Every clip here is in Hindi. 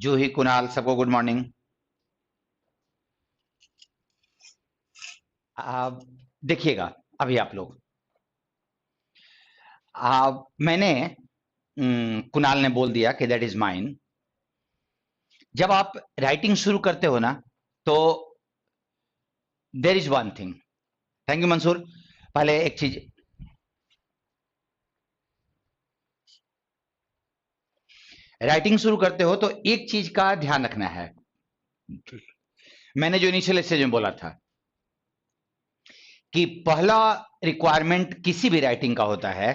जूही, कुणाल, सबको गुड मॉर्निंग। देखिएगा अभी आप लोग, मैंने कुणाल ने बोल दिया कि दैट इज माइन। जब आप राइटिंग शुरू करते हो ना, तो there is one thing. Thank you Mansoor. पहले एक चीज, राइटिंग शुरू करते हो तो एक चीज का ध्यान रखना है। मैंने जो इनिशियल स्टेज में बोला था कि पहला रिक्वायरमेंट किसी भी राइटिंग का होता है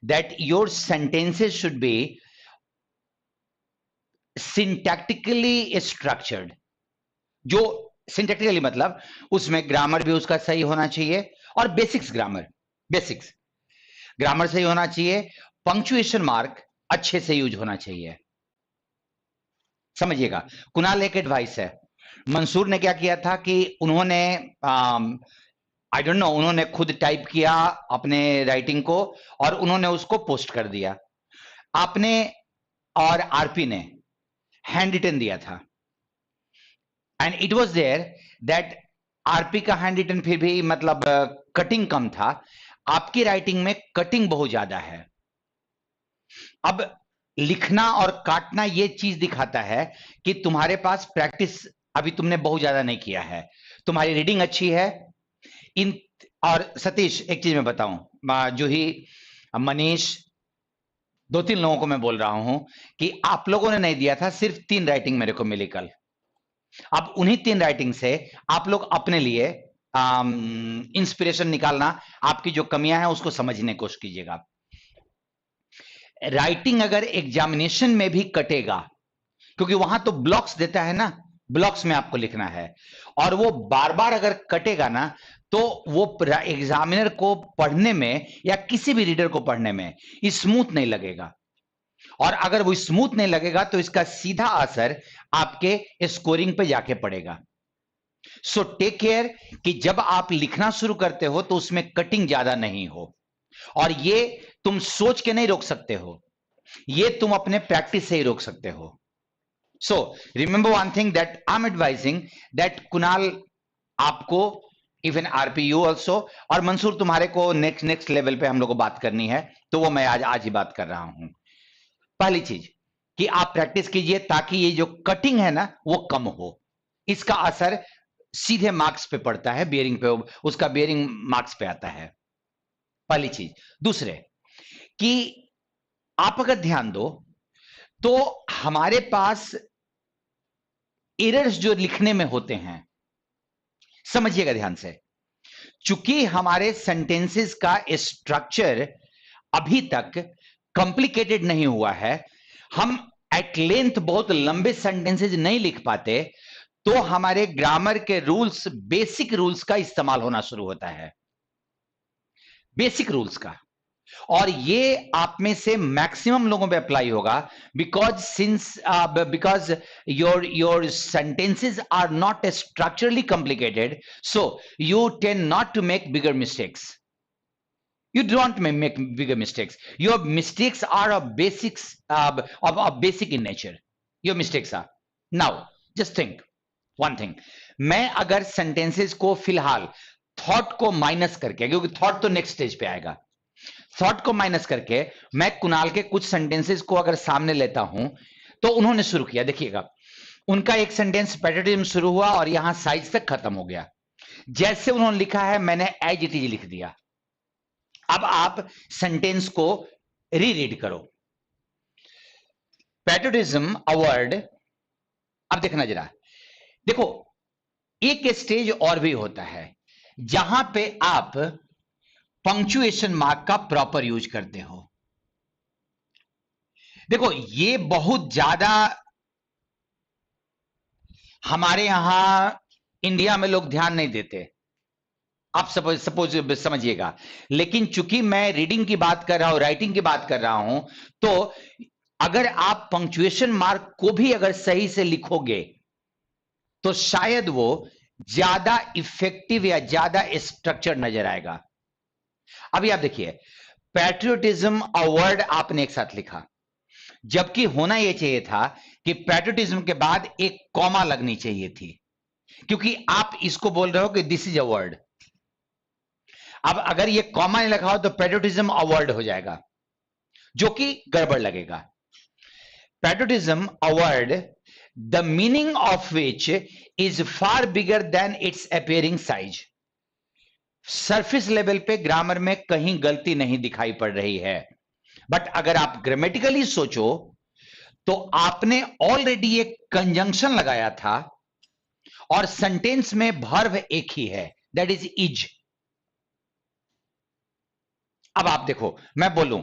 that your sentences should be syntactically structured. जो सिंटैक्टिकली मतलब उसमें ग्रामर भी उसका सही होना चाहिए, और बेसिक्स ग्रामर सही होना चाहिए। पंक्चुएशन मार्क अच्छे से यूज होना चाहिए। समझिएगा। कुणाल, एक एडवाइस है। मंसूर ने क्या किया था कि उन्होंने आई डोंट नो, उन्होंने खुद टाइप किया अपने राइटिंग को और उन्होंने उसको पोस्ट कर दिया। आपने और आरपी ने हैंड रिटन दिया था, and it was there that RP का हैंड रिटन फिर भी मतलब कटिंग कम था, आपकी राइटिंग में कटिंग बहुत ज्यादा है। अब लिखना और काटना ये चीज दिखाता है कि तुम्हारे पास प्रैक्टिस अभी तुमने बहुत ज्यादा नहीं किया है। तुम्हारी रीडिंग अच्छी है इन। और सतीश, एक चीज मैं बताऊं, जूही, मनीष, 2-3 लोगों को मैं बोल रहा हूं कि आप लोगों ने नहीं दिया था, सिर्फ 3 राइटिंग मेरे को मिली कल। अब उन्हीं 3 राइटिंग से आप लोग अपने लिए इंस्पिरेशन निकालना, आपकी जो कमियां हैं उसको समझने की कोशिश कीजिएगा। राइटिंग अगर एग्जामिनेशन में भी कटेगा, क्योंकि वहां तो ब्लॉक्स देता है ना, ब्लॉक्स में आपको लिखना है, और वो बार बार अगर कटेगा ना, तो वो एग्जामिनर को पढ़ने में या किसी भी रीडर को पढ़ने में स्मूथ नहीं लगेगा। और अगर वो स्मूथ नहीं लगेगा तो इसका सीधा असर आपके स्कोरिंग पे जाके पड़ेगा। सो टेक केयर कि जब आप लिखना शुरू करते हो तो उसमें कटिंग ज्यादा नहीं हो, और ये तुम सोच के नहीं रोक सकते हो, ये तुम अपने प्रैक्टिस से ही रोक सकते हो। So remember one thing that I am advising, that Kunal आपको, इवन आरपीयू ऑल्सो, और मंसूर तुम्हारे को नेक्स्ट लेवल पे हम लोग को बात करनी है, तो वो मैं आज ही बात कर रहा हूं। पहली चीज कि आप प्रैक्टिस कीजिए ताकि ये जो कटिंग है ना वो कम हो, इसका असर सीधे मार्क्स पे पड़ता है, बियरिंग पे, उसका बियरिंग मार्क्स पे आता है। पहली चीज। दूसरे कि आप अगर ध्यान दो तो हमारे पास एरर्स जो लिखने में होते हैं, समझिएगा ध्यान से, चूंकि हमारे सेंटेंसेस का स्ट्रक्चर अभी तक कॉम्प्लिकेटेड नहीं हुआ है, हम एट लेंथ बहुत लंबे सेंटेंसेस नहीं लिख पाते, तो हमारे ग्रामर के रूल्स, बेसिक रूल्स का इस्तेमाल होना शुरू होता है, बेसिक रूल्स का। और ये आप में से मैक्सिमम लोगों पे अप्लाई होगा, because your sentences are not structurally complicated, so you tend not to make bigger mistakes. You don't make bigger mistakes. Your mistakes are of basics, of basic in nature. Your mistakes are. Now, just think one thing. मैं अगर sentences को फिलहाल thought को माइनस करके, क्योंकि thought तो नेक्स्ट स्टेज पे आएगा, थॉट को माइनस करके मैं कुणाल के कुछ सेंटेंसेस को अगर सामने लेता हूं, तो उन्होंने शुरू किया, देखिएगा, उनका एक सेंटेंस पैट्रियटिज्म शुरू हुआ और यहां साइज तक खत्म हो गया। जैसे उन्होंने लिखा है मैंने एज इट इज लिख दिया। अब आप सेंटेंस को रीरीड करो। पैट्रियटिज्म अवार्ड, अब देखना जरा, देखो एक स्टेज और भी होता है जहां पे आप पंक्चुएशन मार्क का प्रॉपर यूज करते हो। देखो ये बहुत ज्यादा हमारे यहां इंडिया में लोग ध्यान नहीं देते, आप सपोज समझिएगा, लेकिन चूंकि मैं रीडिंग की बात कर रहा हूं, राइटिंग की बात कर रहा हूं, तो अगर आप पंक्चुएशन मार्क को भी अगर सही से लिखोगे तो शायद वो ज्यादा इफेक्टिव या ज्यादा स्ट्रक्चर नजर आएगा। अभी आप देखिए, पैट्रियोटिज्म अवार्ड आपने एक साथ लिखा, जबकि होना यह चाहिए था कि पैट्रियोटिज्म के बाद एक कॉमा लगनी चाहिए थी, क्योंकि आप इसको बोल रहे हो कि दिस इज अ वर्ड। अब अगर ये कॉमा नहीं लगा हो तो पैट्रियोटिज्म अ वर्ड हो जाएगा, जो कि गड़बड़ लगेगा। Patriotism, a word, the meaning of which is far bigger than its appearing size. Surface level पे ग्रामर में कहीं गलती नहीं दिखाई पड़ रही है, बट अगर आप ग्रामेटिकली सोचो तो आपने ऑलरेडी एक कंजंक्शन लगाया था और सेंटेंस में वर्ब एक ही है, दैट इज इज। अब आप देखो, मैं बोलूं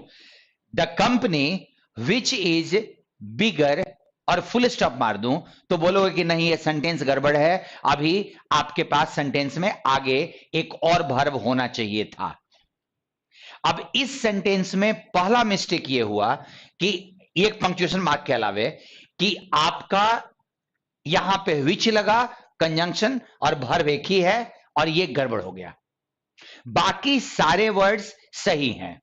the company which is bigger और फुल स्टॉप मार दूं तो बोलोगे कि नहीं ये सेंटेंस गड़बड़ है, अभी आपके पास सेंटेंस में आगे एक और वर्ब होना चाहिए था। अब इस सेंटेंस में पहला मिस्टेक ये हुआ कि एक पंक्चुएशन मार्क के अलावे कि आपका यहां पे विच लगा, कंजंक्शन और वर्ब एक ही है, और ये गड़बड़ हो गया। बाकी सारे वर्ड्स सही हैं।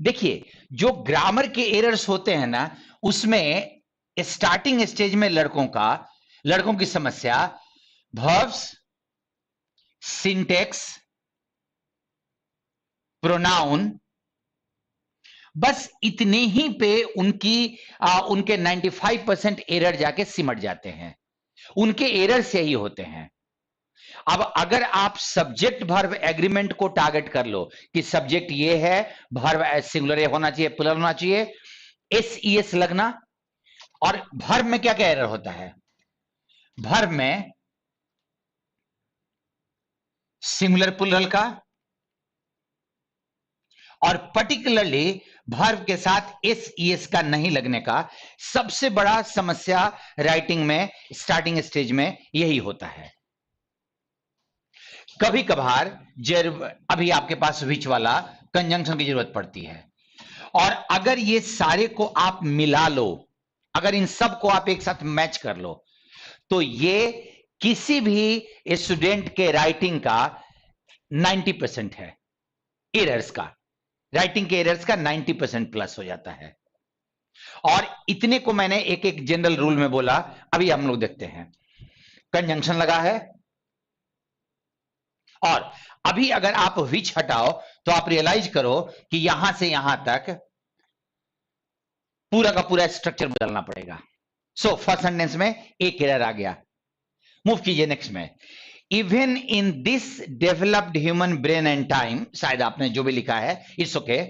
देखिए, जो ग्रामर के एरर्स होते हैं ना, उसमें स्टार्टिंग स्टेज में लड़कों की समस्या वर्ब्स, सिंटेक्स, प्रोनाउन, बस इतने ही पे उनके 95% एरर जाके सिमट जाते हैं। उनके एरर्स यही होते हैं। अब अगर आप सब्जेक्ट वर्ब एग्रीमेंट को टारगेट कर लो कि सब्जेक्ट ये है, वर्ब सिंगुलर होना चाहिए, प्लुरल होना चाहिए, एस लगना, और वर्ब में क्या क्या एरर होता है? वर्ब में सिंगुलर प्लुरल का, और पर्टिकुलरली वर्ब के साथ एस का नहीं लगने का सबसे बड़ा समस्या राइटिंग में स्टार्टिंग स्टेज में यही होता है। कभी कभार अभी आपके पास विच वाला कंजंक्शन की जरूरत पड़ती है, और अगर ये सारे को आप मिला लो, अगर इन सब को आप एक साथ मैच कर लो, तो ये किसी भी स्टूडेंट के राइटिंग का 90% है एरर्स का, राइटिंग के एरर्स का 90% प्लस हो जाता है। और इतने को मैंने एक एक जनरल रूल में बोला, अभी हम लोग देखते हैं। कंजंक्शन लगा है, और अभी अगर आप विच हटाओ तो आप रियलाइज करो कि यहां से यहां तक पूरा का पूरा स्ट्रक्चर बदलना पड़ेगा। सो फर्स्ट सेंटेंस में एक एरर आ गया, मूव कीजिए नेक्स्ट में। Even in this developed human brain and time, शायद आपने जो भी लिखा है it's okay,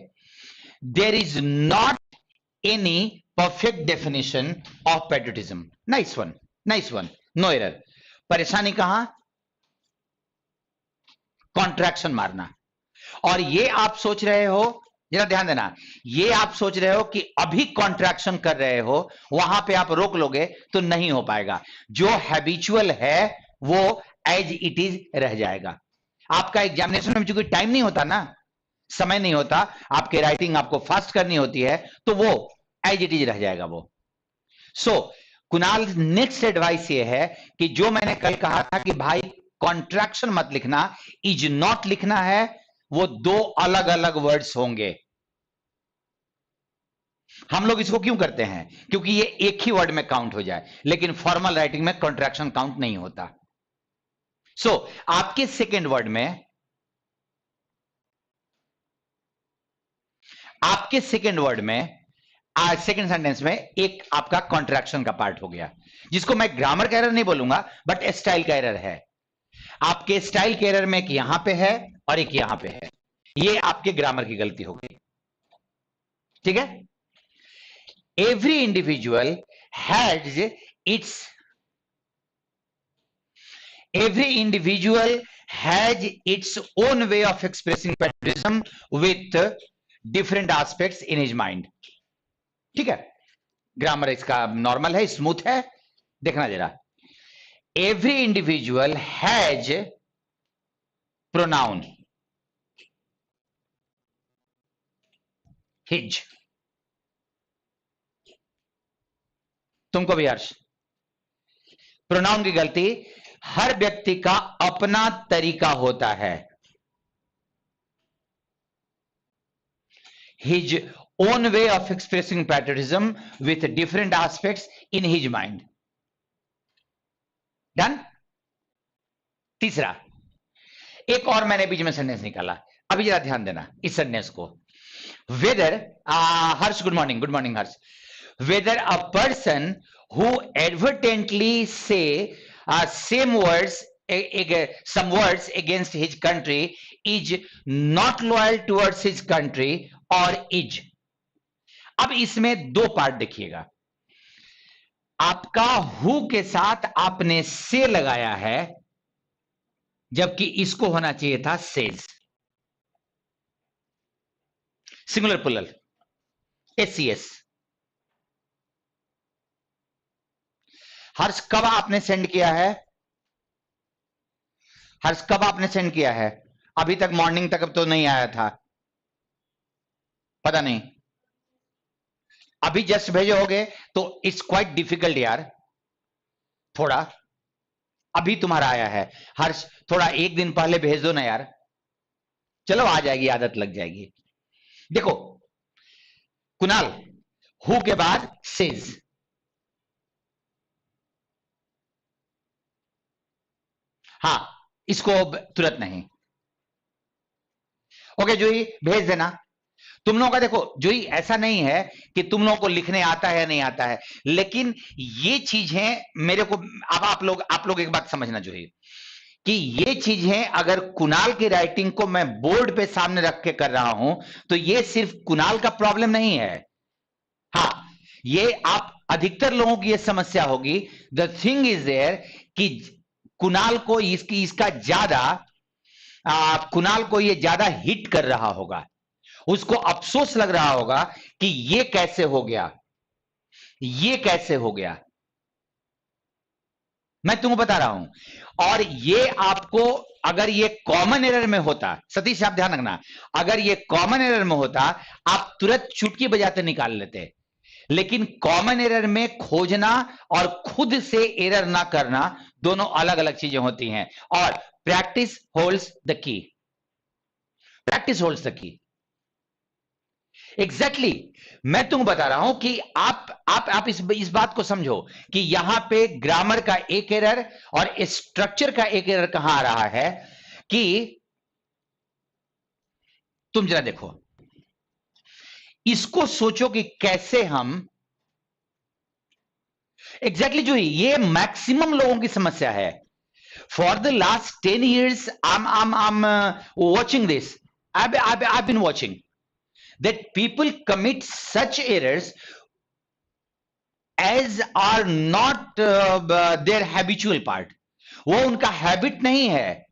there is not any perfect definition of patriotism. Nice one, nice one, no error. परेशानी कहां? कॉन्ट्रैक्शन मारना। और ये आप सोच रहे हो, जरा ध्यान देना, ये आप सोच रहे हो कि अभी कॉन्ट्रैक्शन कर रहे हो, वहां पे आप रोक लोगे तो नहीं हो पाएगा। जो हैबिचुअल है वो एज इट इज रह जाएगा। आपका एग्जामिनेशन में चूंकि टाइम नहीं होता ना, समय नहीं होता, आपके राइटिंग आपको फास्ट करनी होती है, तो वो एज इट इज रह जाएगा वो। सो कुणाल, नेक्स्ट एडवाइस ये है कि जो मैंने कल कहा था कि भाई कॉन्ट्रैक्शन मत लिखना, इज नॉट लिखना है, वो दो अलग अलग वर्ड्स होंगे। हम लोग इसको क्यों करते हैं? क्योंकि ये एक ही वर्ड में काउंट हो जाए, लेकिन फॉर्मल राइटिंग में कॉन्ट्रैक्शन काउंट नहीं होता। सो आपके सेकेंड वर्ड में, आपके सेकेंड वर्ड में, सेकेंड सेंटेंस में एक आपका कॉन्ट्रैक्शन का पार्ट हो गया, जिसको मैं ग्रामर का एरर नहीं बोलूंगा, बट स्टाइल का एरर है। आपके स्टाइल के एरर में एक यहां पे है और एक यहां पे है, ये आपके ग्रामर की गलती हो गई। ठीक है? Every individual has its every individual has its own way of expressing patriotism with different aspects in his mind. ठीक है? ग्रामर इसका नॉर्मल है, स्मूथ है, देखना जरा। Every individual has pronoun his. तुमको भी हर्ष, प्रोनाउन की गलती, हर व्यक्ति का अपना तरीका होता है। His own way of expressing patriotism with different aspects in his mind. Done? तीसरा, एक और मैंने बीच में सेंटेंस निकाला, अभी जरा ध्यान देना इस सेंटेंस को. Whether Harsh, good morning Harsh. Whether a person who advertently say same words, some words against his country is not loyal towards his country or is. अब इसमें दो पार्ट देखिएगा. आपका हु के साथ आपने से लगाया है, जबकि इसको होना चाहिए था says. Singular plural SCS. Harsh कब आपने सेंड किया है? हर्ष कब आपने सेंड किया है? अभी तक मॉर्निंग तक अब तो नहीं आया था, पता नहीं. अभी जस्ट भेजोगे तो इट्स क्वाइट डिफिकल्ट यार, थोड़ा. अभी तुम्हारा आया है हर्ष, थोड़ा एक दिन पहले भेज दो ना यार. चलो आ जाएगी, आदत लग जाएगी. देखो कुणाल, हु के बाद सेज. हाँ, इसको तुरंत नहीं. ओके जूही, भेज देना. तुम लोगों का देखो जूही, ऐसा नहीं है कि तुम लोगों को लिखने आता है या नहीं आता है, लेकिन ये चीजें मेरे को, अब आप लोग एक बात समझना जूही, कि ये चीजें अगर कुणाल की राइटिंग को मैं बोर्ड पे सामने रख के कर रहा हूं, तो ये सिर्फ कुणाल का प्रॉब्लम नहीं है. हाँ, ये आप अधिकतर लोगों की ये समस्या होगी. द थिंग इज देयर कि कुणाल को इसका ज्यादा, कुणाल को ये ज्यादा हिट कर रहा होगा. उसको अफसोस लग रहा होगा कि ये कैसे हो गया, ये कैसे हो गया. मैं तुमको बता रहा हूं. और ये आपको, अगर ये कॉमन एरर में होता, सतीश आप ध्यान रखना, अगर ये कॉमन एरर में होता आप तुरंत चुटकी बजाते निकाल लेते. लेकिन कॉमन एरर में खोजना और खुद से एरर ना करना दोनों अलग अलग चीजें होती हैं. और practice holds the key. Practice holds the key. Exactly मैं तुमको बता रहा हूं कि आप इस बात को समझो कि यहां पे ग्रामर का एक एरर और स्ट्रक्चर का एक एरर कहां आ रहा है. कि तुम जरा देखो, इसको सोचो कि कैसे हम एग्जैक्टली जो ये मैक्सिमम लोगों की समस्या है. For the last 10 years I'm watching this. I've been watching that people commit such errors as are not their habitual part. वो उनका हैबिट नहीं है,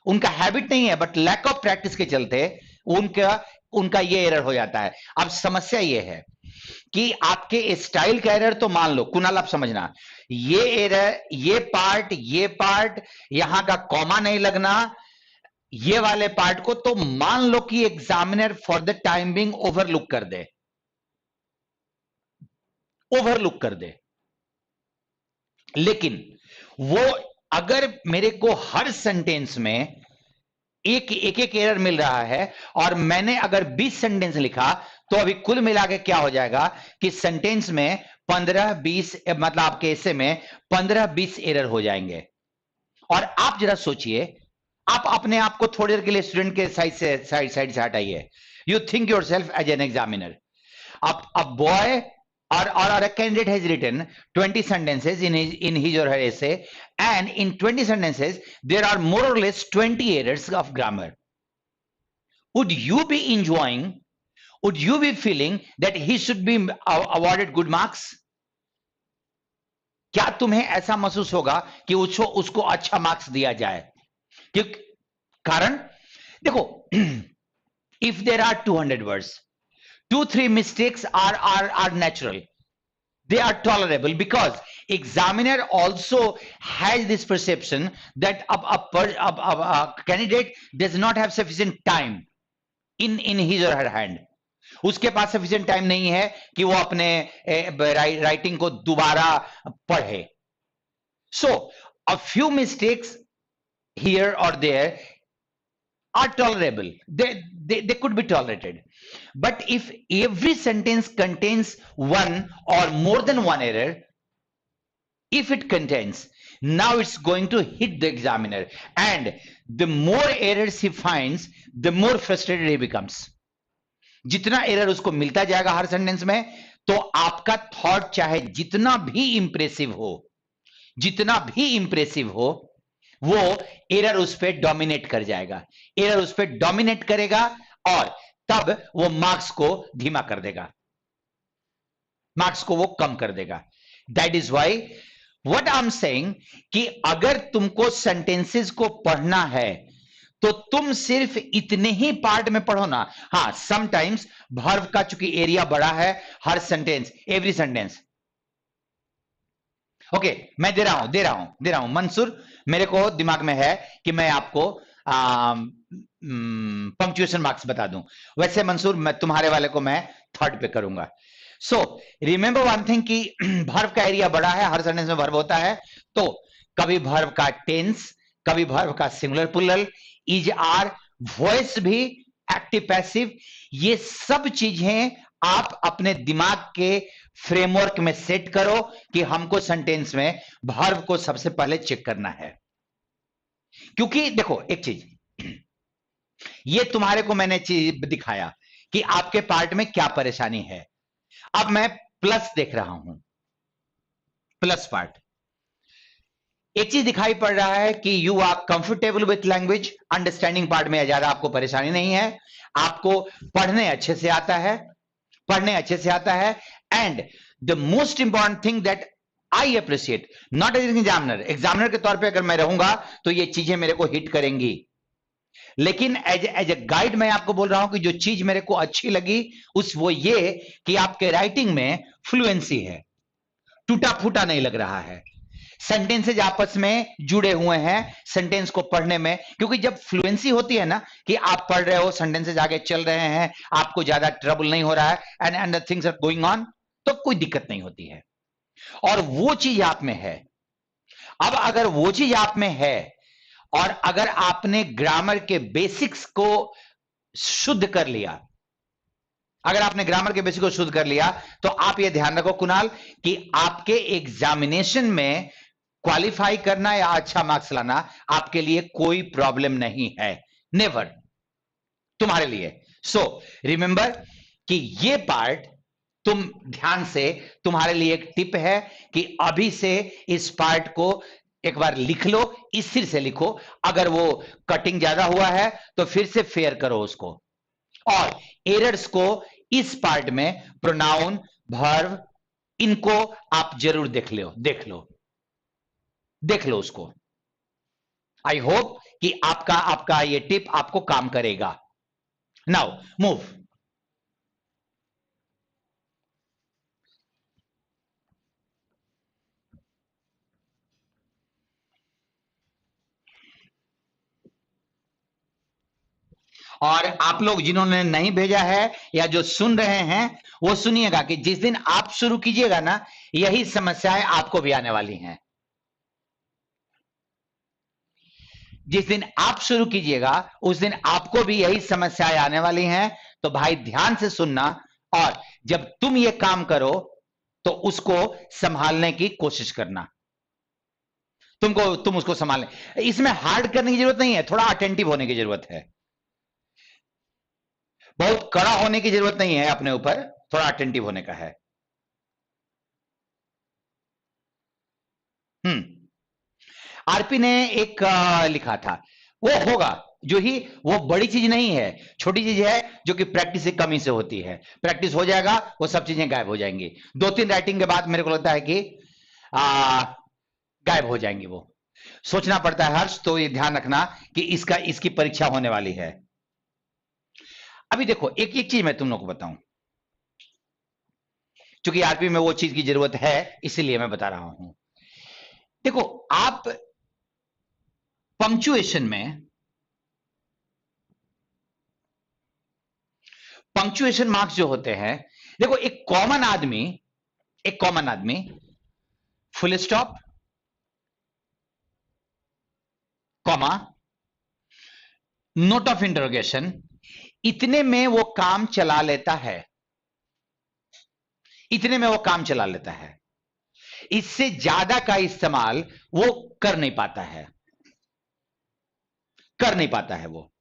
उनका हैबिट नहीं है, बट लैक ऑफ प्रैक्टिस के चलते उनका ये एरर हो जाता है. अब समस्या ये है कि आपके स्टाइल का एरर तो मान लो कुणाल, आप समझना, ये एरर, ये पार्ट यहां का कॉमा नहीं लगना, ये वाले पार्ट को तो मान लो कि examiner for the time being overlook कर दे. लेकिन वो अगर मेरे को हर सेंटेंस में एक एरर मिल रहा है और मैंने अगर 20 सेंटेंस लिखा, तो अभी कुल मिला के क्या हो जाएगा कि सेंटेंस में 15-20, मतलब आपके ऐसे में 15-20 एरर हो जाएंगे. और आप जरा सोचिए, आप अपने आप को थोड़ी देर के लिए स्टूडेंट के साइड से हटाइए. You think yourself as an examiner. a boy or a candidate has written 20 sentences in his or her essay, and in 20 sentences there are more or less 20 errors of grammar. Would you be enjoying, would you be feeling that he should be awarded good marks? क्या तुम्हें ऐसा महसूस होगा कि उसको अच्छा मार्क्स दिया जाए? क्योंकि कारण देखो, if there are 200 words, 2-3 mistakes are natural, they are tolerable, because examiner also has this perception that a candidate does not have sufficient time in his or her hand. उसके पास sufficient time नहीं है कि वो अपने राइटिंग को दोबारा पढ़े. So a few mistakes here or there are tolerable. They could be tolerated. But if every sentence contains one or more than one error, if it contains, now it's going to hit the examiner, and the more errors he finds, the more frustrated he becomes. जितना एरर उसको मिलता जाएगा हर सेंटेंस में, तो आपका थॉट चाहे जितना भी इंप्रेसिव हो, वो एरर उस पर डोमिनेट कर जाएगा, एरर उस पर डोमिनेट करेगा, और तब वो मार्क्स को धीमा कर देगा, मार्क्स को वो कम कर देगा. That is why what I am saying कि अगर तुमको सेंटेंसेस को पढ़ना है तो तुम सिर्फ इतने ही पार्ट में पढ़ो ना. हाँ, समटाइम्स वर्ब का चूंकि एरिया बड़ा है, हर सेंटेंस, एवरी सेंटेंस. ओके, मैं दे रहा हूं मंसूर, मेरे को दिमाग में है कि मैं आपको पंक्चुएशन मार्क्स बता दूं. वैसे मंसूर, मैं तुम्हारे वाले को मैं थर्ड पे करूंगा. सो रिमेंबर वन थिंग कि वर्ब का एरिया बड़ा है, हर सेंटेंस में वर्ब होता है, तो कभी वर्ब का टेंस, कभी वर्ब का singular plural, is, are, voice भी, एक्टिव पैसिव, ये सब चीजें आप अपने दिमाग के फ्रेमवर्क में सेट करो कि हमको सेंटेंस में वर्ब को सबसे पहले चेक करना है. क्योंकि देखो एक चीज, ये तुम्हारे को मैंने चीज दिखाया कि आपके पार्ट में क्या परेशानी है. अब मैं प्लस देख रहा हूं, प्लस पार्ट. एक चीज दिखाई पड़ रहा है कि you are comfortable with language, understanding part में ज्यादा आपको परेशानी नहीं है, आपको पढ़ने अच्छे से आता है, and the most important thing that I appreciate, not as examiner के तौर पे अगर मैं रहूंगा तो ये चीजें मेरे को हिट करेंगी, लेकिन एज ए गाइड मैं आपको बोल रहा हूं कि जो चीज मेरे को अच्छी लगी वो ये कि आपके राइटिंग में फ्लुएंसी है, टूटा फूटा नहीं लग रहा है, सेंटेंसेज आपस में जुड़े हुए हैं सेंटेंस को पढ़ने में. क्योंकि जब फ्लुएंसी होती है ना कि आप पढ़ रहे हो, सेंटेंसेज आगे चल रहे हैं, आपको ज्यादा ट्रबल नहीं हो रहा है, and things are going on, तो कोई दिक्कत नहीं होती है, और वो चीज आप में है. अब अगर वो चीज आप में है और अगर आपने ग्रामर के बेसिक्स को शुद्ध कर लिया, अगर आपने ग्रामर के बेसिक को शुद्ध कर लिया, तो आप ये ध्यान रखो कुणाल कि आपके एग्जामिनेशन में क्वालिफाई करना या अच्छा मार्क्स लाना आपके लिए कोई प्रॉब्लम नहीं है, नेवर, तुम्हारे लिए. सो रिमेंबर कि ये पार्ट तुम ध्यान से, तुम्हारे लिए एक टिप है कि अभी से इस पार्ट को एक बार लिख लो, स्थिर से लिखो. अगर वो कटिंग ज्यादा हुआ है तो फिर से फेयर करो उसको, और एरर्स को इस पार्ट में, प्रोनाउन, वर्ब, इनको आप जरूर देख लो उसको. आई होप कि आपका ये टिप आपको काम करेगा. Now move. और आप लोग जिन्होंने नहीं भेजा है या जो सुन रहे हैं वो सुनिएगा कि जिस दिन आप शुरू कीजिएगा ना, यही समस्याएं आपको भी आने वाली हैं. जिस दिन आप शुरू कीजिएगा उस दिन आपको भी यही समस्याएं आने वाली हैं. तो भाई ध्यान से सुनना, और जब तुम ये काम करो तो उसको संभालने की कोशिश करना. तुम उसको संभालने, इसमें हार्ड करने की जरूरत नहीं है, थोड़ा अटेंटिव होने की जरूरत है, बहुत कड़ा होने की जरूरत नहीं है अपने ऊपर, थोड़ा अटेंटिव होने का है. आरपी ने एक लिखा था, वो होगा जो ही, वो बड़ी चीज नहीं है, छोटी चीज है जो कि प्रैक्टिस से कमी से होती है. प्रैक्टिस हो जाएगा, वो सब चीजें गायब हो जाएंगी. 2-3 राइटिंग के बाद मेरे को लगता है कि गायब हो जाएंगी. वो सोचना पड़ता है हर्ष, तो ये ध्यान रखना कि इसकी परीक्षा होने वाली है. अभी देखो एक चीज मैं तुम लोग को बताऊं, क्योंकि आरपी में वो चीज की जरूरत है इसीलिए मैं बता रहा हूं. देखो आप पंक्चुएशन मार्क्स जो होते हैं, देखो एक कॉमन आदमी full stop, comma, note of interrogation, इतने में वो काम चला लेता है, इतने में वो काम चला लेता है। इससे ज्यादा का इस्तेमाल वो कर नहीं पाता है, कर नहीं पाता है वो।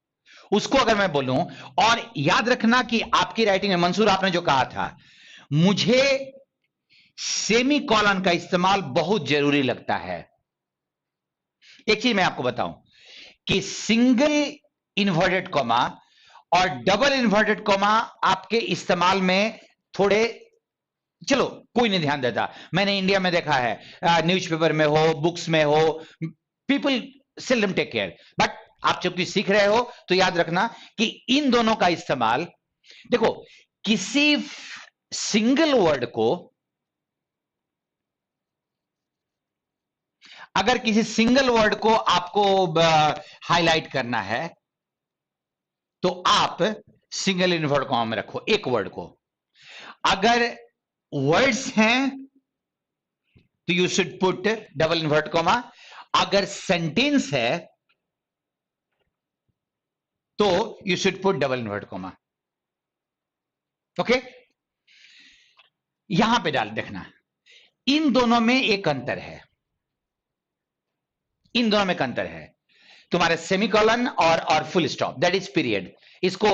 उसको अगर मैं बोलूं, और याद रखना कि आपकी राइटिंग में मंसूर आपने जो कहा था, मुझे सेमी कॉलन का इस्तेमाल बहुत जरूरी लगता है। एक चीज मैं आपको बताऊं कि सिंगल इन्वर्टेड कॉमा और डबल इन्वर्टेड कॉमा आपके इस्तेमाल में थोड़े, चलो कोई नहीं ध्यान देता, मैंने इंडिया में देखा है, न्यूज़पेपर में हो, बुक्स में हो, people seldom take care, but आप जब कुछ सीख रहे हो तो याद रखना कि इन दोनों का इस्तेमाल, देखो किसी सिंगल वर्ड को, अगर किसी सिंगल वर्ड को आपको हाईलाइट करना है तो आप सिंगल इन्वर्ट कॉमा में रखो एक वर्ड को। अगर वर्ड्स हैं तो you should put double invert comma, अगर सेंटेंस है तो you should put double invert comma. Okay, यहां पे डाल देखना, इन दोनों में एक अंतर है, इन दोनों में एक अंतर है, तुम्हारे सेमीकोलन और full stop, that is period. इसको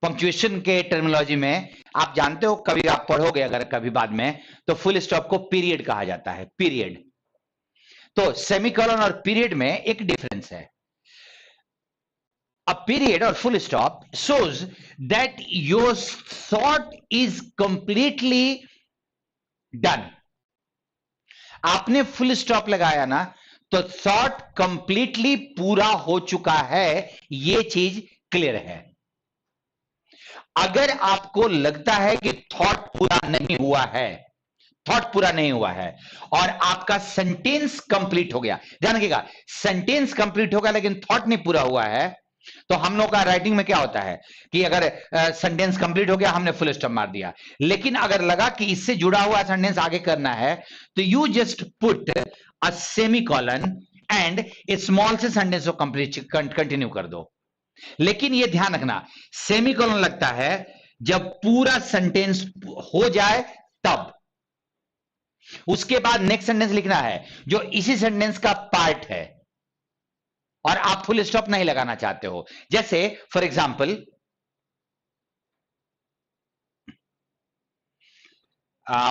पंक्चुएशन के टर्मिनोलॉजी में आप जानते हो, कभी आप पढ़ोगे अगर कभी बाद में, तो फुल स्टॉप को पीरियड कहा जाता है, पीरियड। तो सेमीकोलन और पीरियड में एक डिफरेंस है। A period or full stop shows that your thought is completely done. आपने फुल स्टॉप लगाया ना तो थॉट कंप्लीटली पूरा हो चुका है, ये चीज क्लियर है। अगर आपको लगता है कि थॉट पूरा नहीं हुआ है, थॉट पूरा नहीं हुआ है और आपका सेंटेंस कंप्लीट हो गया, ध्यान रखिएगा, सेंटेंस कंप्लीट होगा लेकिन थॉट नहीं पूरा हुआ है, तो हम लोग का राइटिंग में क्या होता है कि अगर सेंटेंस कंप्लीट हो गया हमने फुल स्टॉप मार दिया, लेकिन अगर लगा कि इससे जुड़ा हुआ सेंटेंस आगे करना है तो you just put a semicolon and A small से सेंटेंस को कंप्लीट कंटिन्यू कर दो। लेकिन ये ध्यान रखना, सेमीकोलन लगता है जब पूरा सेंटेंस हो जाए तब, उसके बाद नेक्स्ट सेंटेंस लिखना है जो इसी सेंटेंस का पार्ट है और आप फुल स्टॉप नहीं लगाना चाहते हो। जैसे फॉर एग्जाम्पल,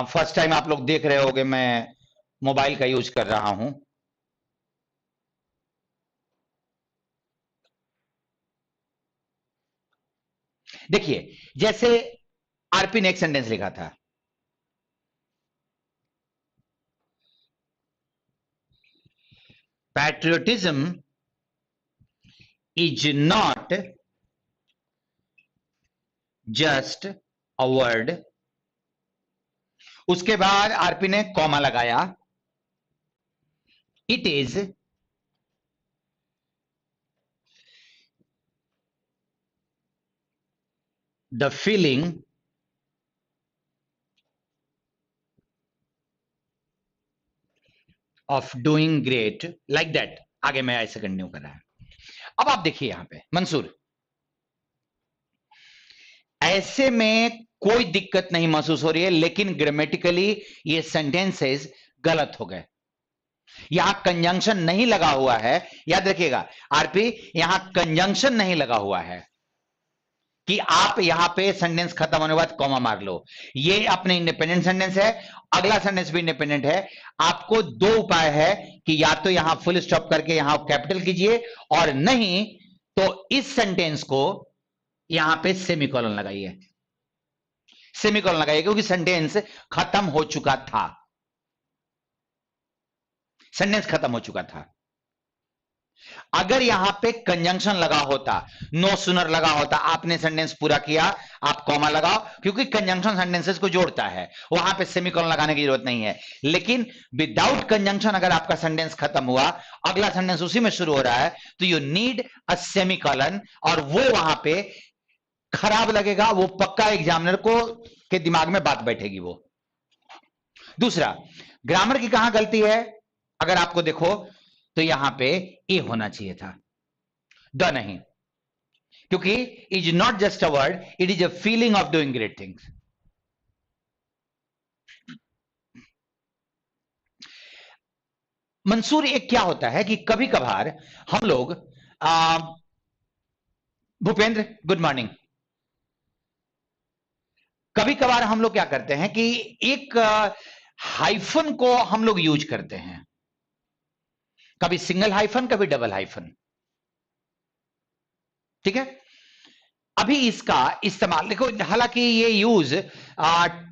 फर्स्ट टाइम आप लोग देख रहे होगे मैं मोबाइल का यूज कर रहा हूं, देखिए जैसे आरपी ने एक सेंटेंस लिखा था, patriotism is not just a word, उसके बाद आरपी ने कॉमा लगाया, it is the feeling of doing great, like that. आगे मैं ऐसे कंटिन्यू कर रहा है। अब आप देखिए यहां पे मंसूर, ऐसे में कोई दिक्कत नहीं महसूस हो रही है, लेकिन ग्रामेटिकली ये सेंटेंसेस गलत हो गए, यहां कंजंक्शन नहीं लगा हुआ है, याद रखिएगा आरपी, यहां कंजंक्शन नहीं लगा हुआ है कि आप यहां पे सेंटेंस खत्म होने के बाद कॉमा मार लो, ये अपने इंडिपेंडेंट सेंटेंस है, अगला सेंटेंस भी इंडिपेंडेंट है। आपको दो उपाय है कि या तो यहां फुल स्टॉप करके यहां कैपिटल कीजिए, और नहीं तो इस सेंटेंस को यहां पे सेमीकोलन लगाइए, सेमीकोलन लगाइए, क्योंकि सेंटेंस खत्म हो चुका था, सेंटेंस खत्म हो चुका था। अगर यहां पे कंजंक्शन लगा होता, नो सुनर लगा होता, आपने सेंटेंस पूरा किया, आप कॉमा लगाओ, क्योंकि कंजंक्शन सेंटेंसेस को जोड़ता है, वहां पे सेमीकोलन लगाने की जरूरत नहीं है। लेकिन विदाउट कंजंक्शन अगर आपका सेंटेंस खत्म हुआ, अगला सेंटेंस उसी में शुरू हो रहा है, तो यू नीड अ सेमीकोलन, और वो वहां पे खराब लगेगा, वो पक्का एग्जामिनर को के दिमाग में बात बैठेगी वो। दूसरा, ग्रामर की कहां गलती है अगर आपको देखो तो यहां पे ए होना चाहिए था, द नहीं, क्योंकि is not just a word, it is a feeling of doing great things. Mansoor, एक क्या होता है कि कभी कभार हम लोग, भूपेंद्र गुड मॉर्निंग, कभी कभार हम लोग क्या करते हैं कि एक हाइफन को हम लोग यूज करते हैं, कभी सिंगल हाइफन कभी डबल हाइफन, ठीक है। अभी इसका इस्तेमाल देखो, हालांकि ये यूज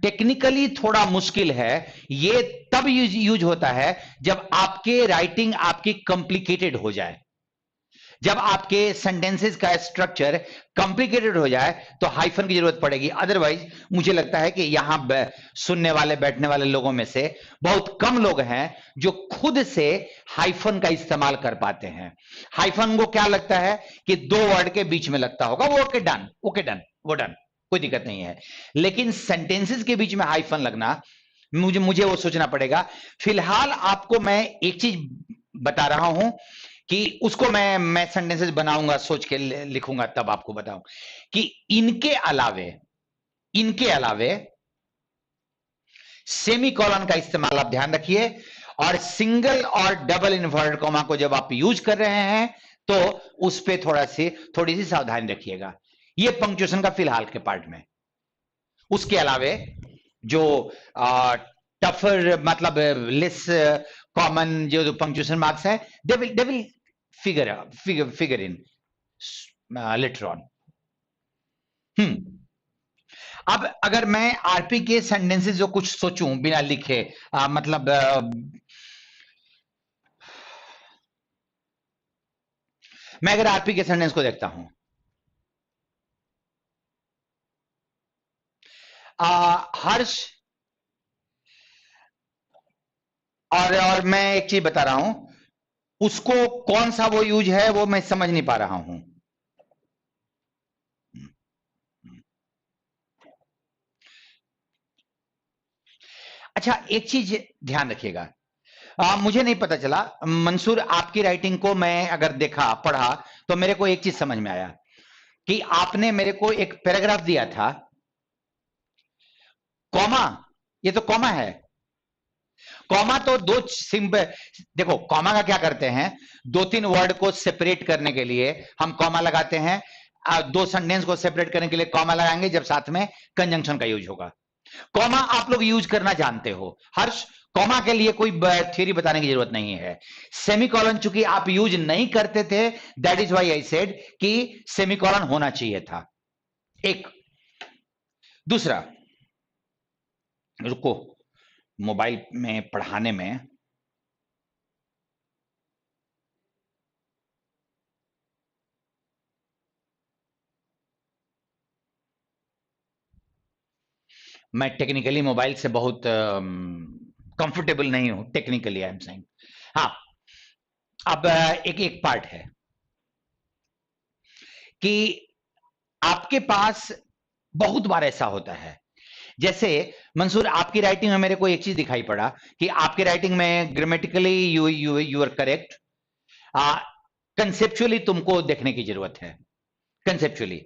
टेक्निकली थोड़ा मुश्किल है, ये तब यूज होता है जब आपके राइटिंग आपकी कॉम्प्लिकेटेड हो जाए, जब आपके सेंटेंसेस का स्ट्रक्चर कॉम्प्लिकेटेड हो जाए तो हाइफन की जरूरत पड़ेगी। अदरवाइज मुझे लगता है कि यहां सुनने वाले बैठने वाले लोगों में से बहुत कम लोग हैं जो खुद से हाइफन का इस्तेमाल कर पाते हैं। हाइफन को क्या लगता है कि दो वर्ड के बीच में लगता होगा, वो ओके डन, ओके डन, वो डन, कोई दिक्कत नहीं है। लेकिन सेंटेंसेस के बीच में हाइफन लगना, मुझे मुझे वो सोचना पड़ेगा। फिलहाल आपको मैं एक चीज बता रहा हूं कि उसको मैं सेंटेंसेस बनाऊंगा, सोच के लिखूंगा, तब आपको बताऊं कि इनके अलावे सेमी कॉलन का इस्तेमाल आप ध्यान रखिए, और सिंगल और डबल इन्वर्टेड कॉमा को जब आप यूज कर रहे हैं तो उस पे थोड़ी सी सावधानी रखिएगा। ये पंक्चुएशन का फिलहाल के पार्ट में। उसके अलावे जो टफर मतलब लेस कॉमन जो पंक्चुएशन मार्क्स है, they will figure in later on. अब अगर मैं आरपी के सेंटेंसेस जो कुछ सोचूं बिना लिखे, मतलब मैं अगर आरपी के सेंटेंस को देखता हूं, हर्ष, और मैं एक चीज बता रहा हूं, उसको कौन सा वो यूज है वो मैं समझ नहीं पा रहा हूं। अच्छा, एक चीज ध्यान रखिएगा, मुझे नहीं पता चला मंसूर, आपकी राइटिंग को मैं अगर देखा पढ़ा तो मेरे को एक चीज समझ में आया कि आपने मेरे को एक पैराग्राफ दिया था, कॉमा, ये तो कॉमा है। कॉमा तो दो सिंबल, देखो कॉमा का क्या करते हैं, दो तीन वर्ड को सेपरेट करने के लिए हम कॉमा लगाते हैं, दो सेंटेंस को सेपरेट करने के लिए कॉमा लगाएंगे जब साथ में कंजंक्शन का यूज होगा। कॉमा आप लोग यूज करना जानते हो हर्ष, कॉमा के लिए कोई थ्योरी बताने की जरूरत नहीं है। सेमीकॉलन चूंकि आप यूज नहीं करते थे, that is why I said कि सेमीकॉलन होना चाहिए था। एक दूसरा, रुको, मोबाइल में पढ़ाने में मैं टेक्निकली मोबाइल से बहुत कंफर्टेबल नहीं हूं, टेक्निकली आई एम सेइंग। हाँ, अब एक एक पार्ट है कि आपके पास बहुत बार ऐसा होता है, जैसे मंसूर आपकी राइटिंग में मेरे को एक चीज दिखाई पड़ा कि आपकी राइटिंग में grammatically you are correct, conceptually तुमको देखने की जरूरत है, कंसेप्चुअली।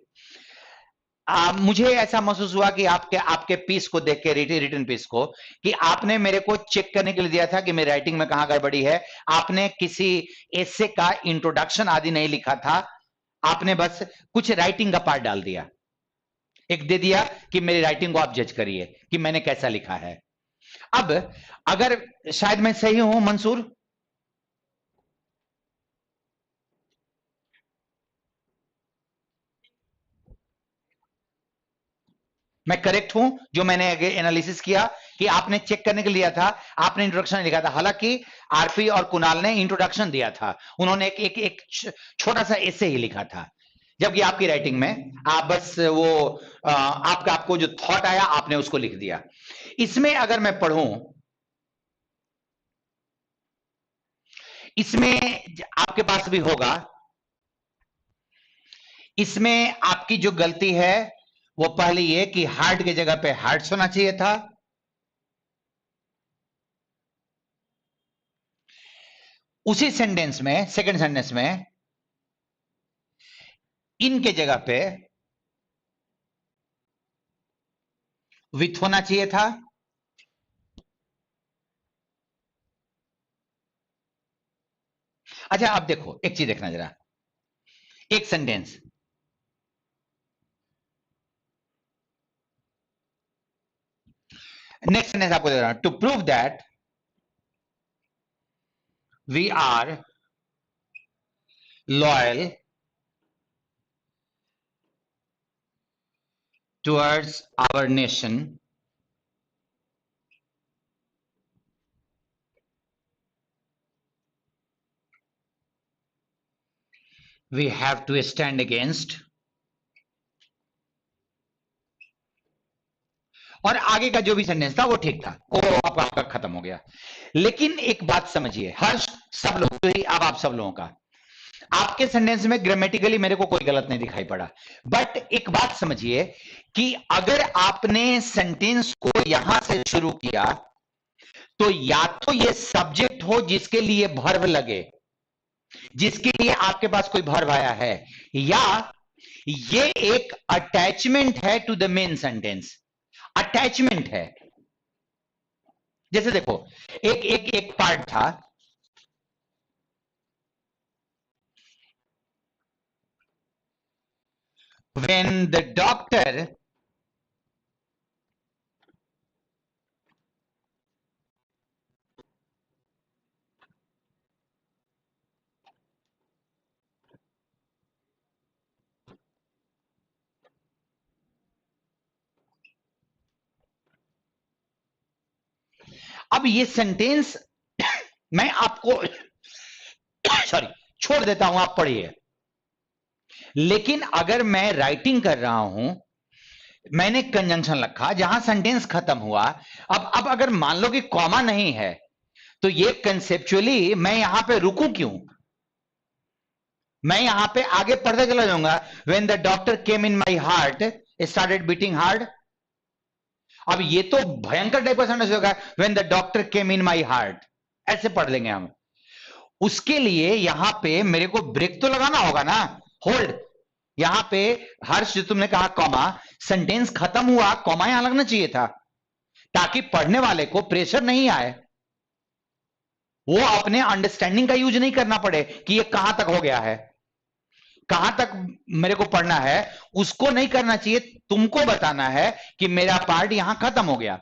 मुझे ऐसा महसूस हुआ कि आपके आपके पीस को देख के, रिटन पीस को, कि आपने मेरे को चेक करने के लिए दिया था कि मेरी राइटिंग में कहां गड़बड़ी है। आपने किसी एसे का इंट्रोडक्शन आदि नहीं लिखा था, आपने बस कुछ राइटिंग का पार्ट डाल दिया, एक दे दिया कि मेरी राइटिंग को आप जज करिए कि मैंने कैसा लिखा है। अब अगर शायद मैं सही हूं मंसूर, मैं करेक्ट हूं जो मैंने एनालिसिस किया कि आपने चेक करने के लिए लिया था, आपने इंट्रोडक्शन लिखा था, हालांकि आरपी और कुणाल ने इंट्रोडक्शन दिया था, उन्होंने एक छोटा सा ऐसे ही लिखा था, जबकि आपकी राइटिंग में आप बस वो आपको जो थॉट आया आपने उसको लिख दिया। इसमें अगर मैं पढ़ूं, इसमें आपके पास भी होगा, इसमें आपकी जो गलती है वो पहली ये कि हार्ट की जगह पे हार्ट्स होना चाहिए था। उसी सेंटेंस में, सेकंड सेंटेंस में इनके जगह पे विथ होना चाहिए था। अच्छा आप देखो, एक चीज देखना जरा, एक सेंटेंस, नेक्स्ट सेंटेंस आपको दे रहा हूं, to prove that we are loyal towards our nation, we have to stand against, और आगे का जो भी सेंटेंस था वो ठीक था, वो आपका खत्म हो गया। लेकिन एक बात समझिए, हर सब लोग, अब आप सब लोगों का, आपके सेंटेंस में ग्रामेटिकली मेरे को कोई गलत नहीं दिखाई पड़ा, बट एक बात समझिए कि अगर आपने सेंटेंस को यहां से शुरू किया तो या तो ये सब्जेक्ट हो जिसके लिए वर्ब लगे, जिसके लिए आपके पास कोई वर्ब आया है, या ये एक अटैचमेंट है to the main sentence, attachment है। जैसे देखो, एक एक एक पार्ट था, when the doctor अब ये सेंटेंस मैं आपको सॉरी छोड़ देता हूं, आप पढ़िए। लेकिन अगर मैं राइटिंग कर रहा हूं, मैंने कंजंक्शन रखा जहां सेंटेंस खत्म हुआ, अब अगर मान लो कि कॉमा नहीं है, तो ये कंसेप्चुअली मैं यहां पे रुकूं क्यों? मैं यहां पे आगे पढ़ते चला जाऊंगा, when the doctor came in my heart started beating hard. अब ये तो भयंकर टाइप का सेंटेंस होगा, when the doctor came in my heart, ऐसे पढ़ लेंगे हम। उसके लिए यहां पे मेरे को ब्रेक तो लगाना होगा ना, होल्ड। यहां पे हर्ष जो तुमने कहा कॉमा, सेंटेंस खत्म हुआ, कॉमा यहां लगना चाहिए था, ताकि पढ़ने वाले को प्रेशर नहीं आए, वो अपने अंडरस्टैंडिंग का यूज नहीं करना पड़े कि ये कहां तक हो गया है, कहां तक मेरे को पढ़ना है, उसको नहीं करना चाहिए। तुमको बताना है कि मेरा पार्ट यहां खत्म हो गया।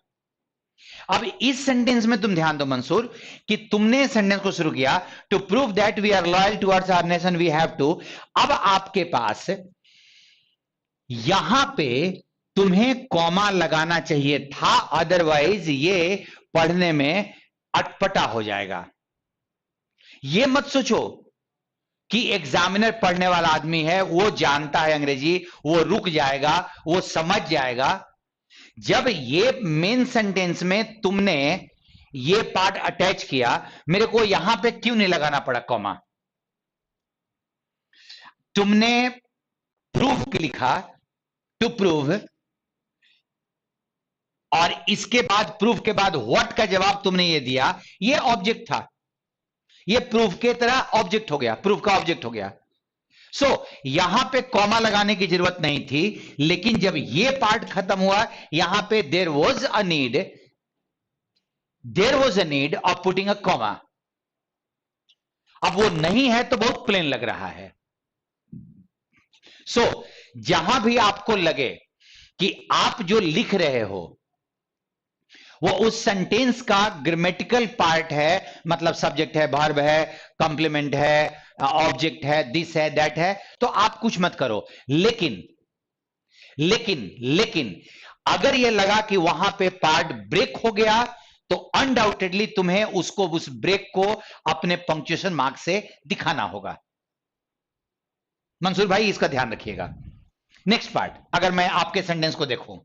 अब इस सेंटेंस में तुम ध्यान दो मंसूर, कि तुमने सेंटेंस को शुरू किया, to prove that we are loyal towards our nation we have to. अब आपके पास यहां पे तुम्हें कॉमा लगाना चाहिए था, अदरवाइज ये पढ़ने में अटपटा हो जाएगा। ये मत सोचो कि एग्जामिनर पढ़ने वाला आदमी है, वो जानता है अंग्रेजी, वो रुक जाएगा, वो समझ जाएगा। जब ये मेन सेंटेंस में तुमने ये पार्ट अटैच किया, मेरे को यहां पे क्यों नहीं लगाना पड़ा कॉमा? तुमने प्रूफ लिखा, टू प्रूव, और इसके बाद प्रूफ के बाद व्हाट का जवाब तुमने ये दिया, ये ऑब्जेक्ट था, ये प्रूफ के तरह ऑब्जेक्ट हो गया, प्रूफ का ऑब्जेक्ट हो गया। सो यहां पे कॉमा लगाने की जरूरत नहीं थी, लेकिन जब ये पार्ट खत्म हुआ, यहां पे there was a need of putting a comma. अब वो नहीं है तो बहुत प्लेन लग रहा है। सो जहां भी आपको लगे कि आप जो लिख रहे हो वो उस सेंटेंस का ग्रामेटिकल पार्ट है, मतलब सब्जेक्ट है, वर्ब है, कॉम्प्लीमेंट है, ऑब्जेक्ट है, दिस है, दैट है, तो आप कुछ मत करो। लेकिन लेकिन लेकिन अगर यह लगा कि वहां पे पार्ट ब्रेक हो गया, तो अनडाउटेडली तुम्हें उसको, उस ब्रेक को अपने पंक्चुएशन मार्क से दिखाना होगा। मंसूर भाई इसका ध्यान रखिएगा। नेक्स्ट पार्ट, अगर मैं आपके सेंटेंस को देखूं,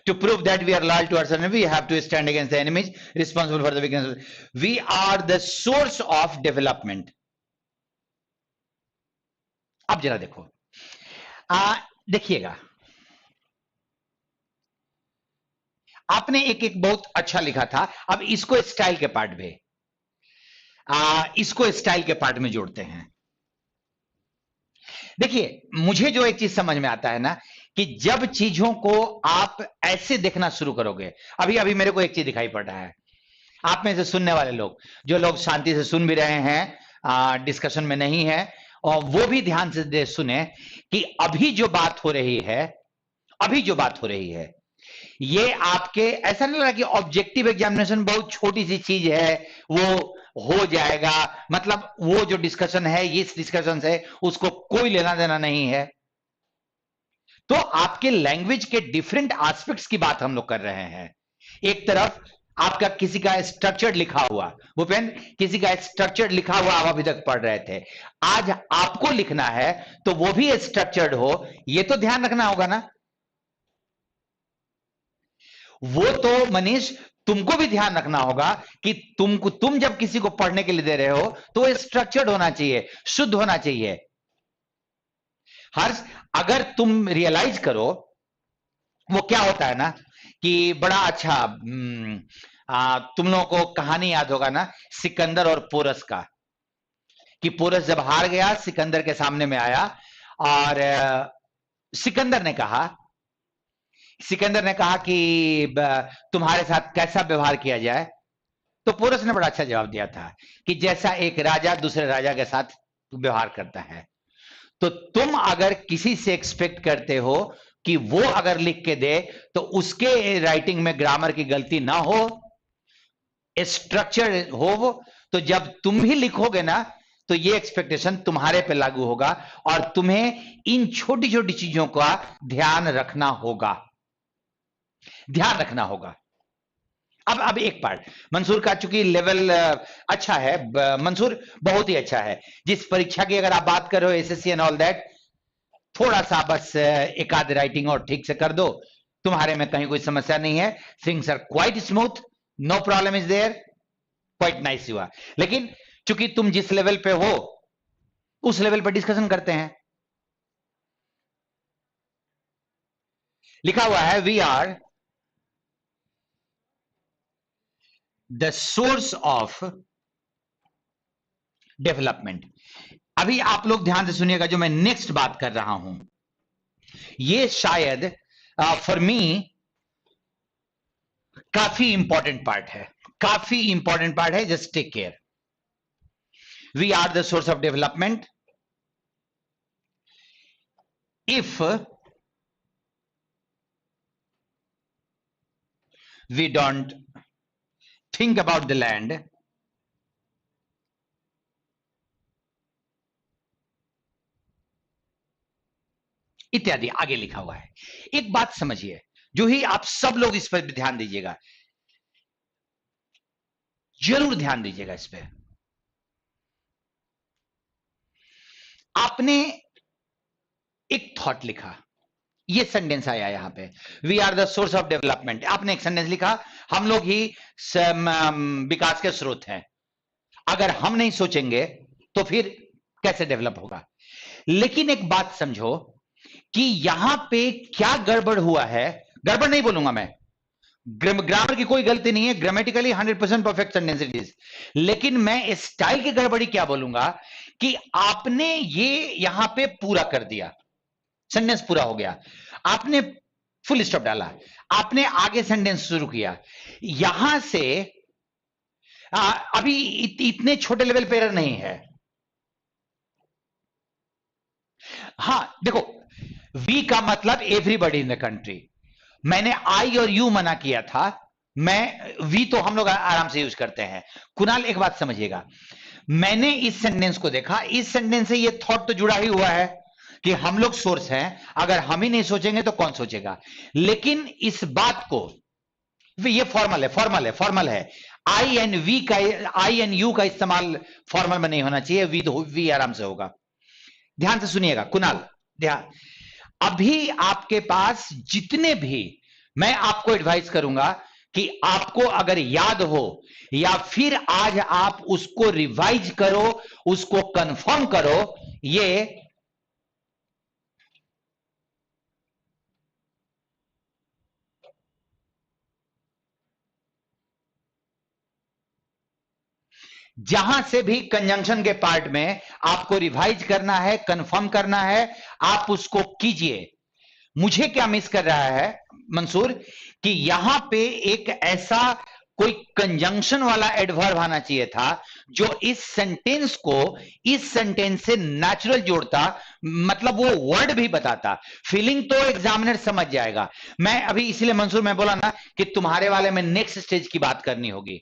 to prove that we are loyal to our son, we have to stand against the enemies responsible for the weakness. We are the source of development. अब जरा देखो, देखिएगा, आपने एक एक बहुत अच्छा लिखा था। अब इसको स्टाइल के पार्ट में इसको स्टाइल के पार्ट में जोड़ते हैं। देखिए, मुझे जो एक चीज समझ में आता है ना, कि जब चीजों को आप ऐसे देखना शुरू करोगे, अभी अभी मेरे को एक चीज दिखाई पड़ रहा है, आप में से सुनने वाले लोग, जो लोग शांति से सुन भी रहे हैं, डिस्कशन में नहीं है, और वो भी ध्यान से सुने कि अभी जो बात हो रही है, अभी जो बात हो रही है, ये आपके ऐसा नहीं लगा कि ऑब्जेक्टिव एग्जामिनेशन बहुत छोटी सी चीज है, वो हो जाएगा, मतलब वो जो डिस्कशन है, इस डिस्कशन से उसको कोई लेना देना नहीं है। तो आपके लैंग्वेज के डिफरेंट एस्पेक्ट्स की बात हम लोग कर रहे हैं। एक तरफ आपका किसी का स्ट्रक्चर्ड लिखा हुआ, भूपेन, किसी का स्ट्रक्चर्ड लिखा हुआ आप अभी तक पढ़ रहे थे, आज आपको लिखना है तो वो भी स्ट्रक्चर्ड हो, ये तो ध्यान रखना होगा ना। वो तो मनीष, तुमको भी ध्यान रखना होगा कि तुम जब किसी को पढ़ने के लिए दे रहे हो तो स्ट्रक्चर्ड होना चाहिए, शुद्ध होना चाहिए। हर्ष, अगर तुम रियलाइज करो, वो क्या होता है ना कि बड़ा अच्छा, तुम लोगों को कहानी याद होगा ना, सिकंदर और पोरस का, कि पोरस जब हार गया, सिकंदर के सामने में आया, और सिकंदर ने कहा, कि तुम्हारे साथ कैसा व्यवहार किया जाए। तो पोरस ने बड़ा अच्छा जवाब दिया था कि जैसा एक राजा दूसरे राजा के साथ व्यवहार करता है। तो तुम अगर किसी से एक्सपेक्ट करते हो कि वो अगर लिख के दे तो उसके राइटिंग में ग्रामर की गलती ना हो, स्ट्रक्चर हो वो, तो जब तुम भी लिखोगे ना तो ये एक्सपेक्टेशन तुम्हारे पे लागू होगा, और तुम्हें इन छोटी छोटी चीजों का ध्यान रखना होगा, ध्यान रखना होगा। अब एक पार्ट मंसूर का, चूंकि लेवल अच्छा है, मंसूर बहुत ही अच्छा है, जिस परीक्षा की अगर आप बात कर रहे हो, एसएससी एंड ऑल दैट, थोड़ा सा बस एक आध राइटिंग और ठीक से कर दो, तुम्हारे में कहीं कोई समस्या नहीं है, things are quite smooth, no problem is there, quite nice हुआ। लेकिन चूंकि तुम जिस लेवल पे हो उस लेवल पे डिस्कशन करते हैं। लिखा हुआ है, we are the source of development. अभी आप लोग ध्यान से सुनिएगा, जो मैं नेक्स्ट बात कर रहा हूं, ये शायद फॉर मी काफी इंपॉर्टेंट पार्ट है, काफी इंपॉर्टेंट पार्ट है, just take care. We are the source of development if we don't think about the land इत्यादि, आगे लिखा हुआ है। एक बात समझिए, जो ही आप सब लोग इस पर ध्यान दीजिएगा, जरूर ध्यान दीजिएगा इस पे। आपने एक थॉट लिखा, ये सेंटेंस आया यहां पे, we are the source of development, आपने एक सेंटेंस लिखा, हम लोग ही विकास के स्रोत हैं, अगर हम नहीं सोचेंगे तो फिर कैसे डेवलप होगा। लेकिन एक बात समझो कि यहां पे क्या गड़बड़ हुआ है, गड़बड़ नहीं बोलूंगा मैं, ग्रामर की कोई गलती नहीं है, grammatically 100% perfect sentence it is, लेकिन मैं स्टाइल की गड़बड़ी क्या बोलूंगा, कि आपने ये यहां पे पूरा कर दिया, सेंटेंस पूरा हो गया, आपने फुल स्टॉप डाला, आपने आगे सेंटेंस शुरू किया, यहां से अभी इतने छोटे लेवल पे एरर नहीं है। हाँ देखो, वी का मतलब एवरीबॉडी इन द कंट्री, मैंने आई और यू मना किया था, मैं वी तो हम लोग आराम से यूज करते हैं। कुणाल एक बात समझिएगा, मैंने इस सेंटेंस को देखा, इस सेंटेंस से ये थॉट तो जुड़ा ही हुआ है कि हम लोग सोर्स हैं, अगर हम ही नहीं सोचेंगे तो कौन सोचेगा। लेकिन इस बात को, ये फॉर्मल है, फॉर्मल है, आई एंड वी का, आई एंड यू का इस्तेमाल फॉर्मल में नहीं होना चाहिए, वी तो वी आराम से होगा। ध्यान से सुनिएगा कुणाल, ध्यान, अभी आपके पास जितने भी, मैं आपको एडवाइस करूंगा कि आपको अगर याद हो, या फिर आज आप उसको रिवाइज करो, उसको कंफर्म करो, ये जहां से भी कंजंक्शन के पार्ट में आपको रिवाइज करना है, कंफर्म करना है, आप उसको कीजिए। मुझे क्या मिस कर रहा है मंसूर, कि यहां पे एक ऐसा कोई कंजंक्शन वाला एडवर्ब आना चाहिए था जो इस सेंटेंस को इस सेंटेंस से नेचुरल जोड़ता, मतलब वो वर्ड भी बताता। फीलिंग तो एग्जामिनर समझ जाएगा। मैं अभी इसलिए मंसूर मैं बोला ना कि तुम्हारे वाले में नेक्स्ट स्टेज की बात करनी होगी,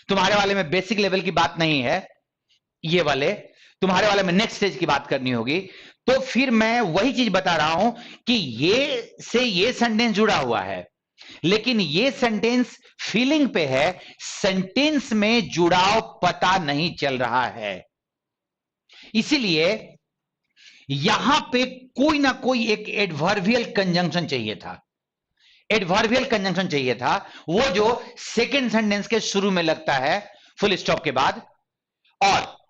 तुम्हारे वाले में बेसिक लेवल की बात नहीं है, ये वाले तुम्हारे वाले में नेक्स्ट स्टेज की बात करनी होगी। तो फिर मैं वही चीज बता रहा हूं कि ये से ये सेंटेंस जुड़ा हुआ है, लेकिन ये सेंटेंस फीलिंग पे है, सेंटेंस में जुड़ाव पता नहीं चल रहा है। इसीलिए यहां पे कोई ना कोई एक एडवर्बियल कंजंक्शन चाहिए था, एडवर्बियल कंजंक्शन चाहिए था, वो जो सेकेंड सेंटेंस के शुरू में लगता है फुल स्टॉप के बाद। और